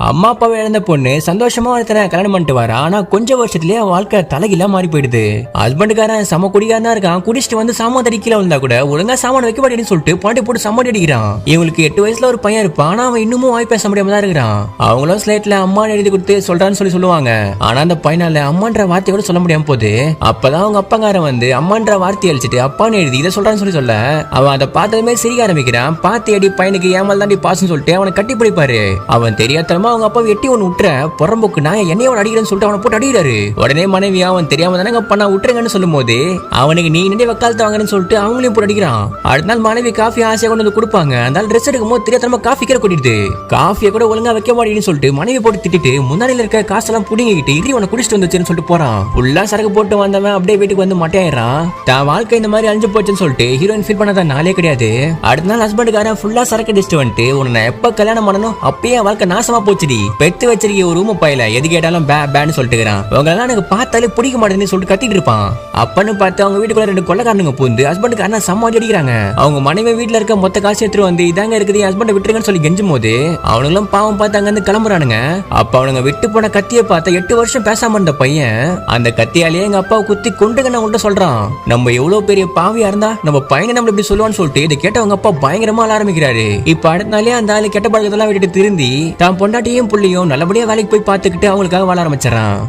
அம்மா அப்பாவை இழந்த பொண்ணு சந்தோஷமா ஒருத்தனை கல்யாணம் பண்ணிட்டு வரா. ஆனா கொஞ்ச வருஷத்துலயே வாழ்க்கை தலைகில மாறி போயிடுது. ஹஸ்பண்டுக்காரன் சம குடிகாரனா இருக்கான். குடிச்சிட்டு வந்து சாமான் தடி கீழே வந்தா கூட ஒழுங்கா சாமான வைக்க மாட்டேன்னு சொல்லிட்டு பாட்டி போட்டு சமாடி அடிக்கிறான். இவங்களுக்கு 8 வயசுல ஒரு பையன் இருப்பான். ஆனா அவன் இன்னமும் வாய் பேச முடியாம தான் இருக்கிறான். அவங்களும் ஸ்லேட்ல அம்மான்னு எழுதி கொடுத்து சொல்றான்னு சொல்லுவாங்க. ஆனா அந்த பையனால அம்மான்ற வார்த்தை கூட சொல்ல முடியாம போகுது. அப்பதான் அவங்க அப்பாங்காரன் வந்து அம்மான்ற வார்த்தையை அழிச்சிட்டு அப்பான்னு எழுதி இதை சொல்றான்னு சொல்ல அவன் அதை பார்த்ததுமே சிரிக்க ஆரம்பிக்கிறான். பாத்தி அடி பையனுக்கு ஏமால் தாண்டி பாசம் சொல்லிட்டு அவனை கட்டி பிடிப்பாரு. அவன் தெரியாதனமா அவங்க அப்பா எட்டி ஒன்னு விட்டுற புறம்போக்கு நான் என்னையோட அடிக்கிறேன்னு சொல்லிட்டு அவனை போட்டு அடிக்கிறாரு. உடனே மனைவி அவன் தெரியாம தானே பண்ணா விட்டுருங்கன்னு சொல்லும் போது அவனுக்கு நீ நின்று வக்காலத்தை வாங்கன்னு சொல்லிட்டு அவங்களையும் போட்டு அடிக்கிறான். அடுத்த நாள் மனைவி காஃபி ஆசையா கொண்டு வந்து கொடுப்பாங்க. அந்த ட்ரெஸ் எடுக்கும் போது தெரியாதனமா காஃபி கீழே கொட்டிடுது. காஃபியை கூட ஒழுங்கா வைக்க மாட்டேன்னு சொல்லிட்டு மனைவி போட்டு திட்டிட்டு முன்னாடியில இருக்க காசெல்லாம் புடிங்கிட்டு இறி உன குடிச்சிட்டு வந்துச்சுன்னு சொல்லிட்டு போறான். ஃபுல்லா சரக்கு போட்டு வந்தவன் அப்படியே வீட்டுக்கு வந்து மட்டையாயிரான். தான் வாழ்க்கை இந்த மாதிரி அழிஞ்சு போச்சுன்னு சொல்லிட்டு ஹீரோயின் ஃபீல் பண்ணாத நாளே கிடையாது. அடுத்த நாள் ஹஸ்பண்டுக்காரன் ஃபுல்லா சரக்கு அடிச்சுட்டு வந்துட்டு உன்னை எப்ப கல்யாணம் பண்ணணும் அப்பயே வாழ்க்கை நாசமா போச்சுடி. பெத்து வச்சிருக்க ஒரு ரூம் பையில எது கேட்டாலும் பேன்னு சொல்லிட்டு உங்களெல்லாம் எனக்கு பார்த்தாலே பிடிக்க மாட்டேன்னு சொல்லிட்டு கத்திட்டு இருப்பான். அப்பன்னு பார்த்து அவங்க வீட்டுக்குள்ள 2 கொள்ளைக்காரனுங்க பூந்து ஹஸ்பண்டுக்கு அண்ணா சமாளி அடிக்கிறாங்க. அவங்க மனைவி வீட்டுல இருக்க மொத்த காசு எடுத்துட்டு வந்து இதாங்க இருக்குது ஹஸ்பண்டை விட்டுருங்கன்னு சொல்லி கெஞ்சும் போது அவனுங்களும் பாவம் பார்த்து அங்க இருந்து கிளம்புறானுங்க. அப்ப அவனுங்க விட்டு போன கத்தியை பார்த்த 8 வருஷம் பேசாம இருந்த பையன் அந்த கத்தியாலேயே எங்க அப்பாவை குத்தி கொண்டுங்க நான் உன்ட்ட சொல்றான். நம்ம எவ்வளவு பெரிய பாவியா இருந்தா நம்ம பையனை நம்ம இப்படி சொல்லுவான்னு சொல்லிட்டு இதை கேட்ட அவங்க அப்பா பயங்கரமா ஆரம்பிக்கிறாரு. இப்ப அடுத்த நாளே அந்த ஆளு கெட்ட பழக்கத்தெல்லாம் விட்டுட்டு திருந்தி தான் பொண்டாட்டியும் புள்ளியும் நல்லபடியா வேலைக்கு போய் பார்த்துக்கிட்டு அவங்களுக்காக வாழ ஆரம்பிச்சிடறான்.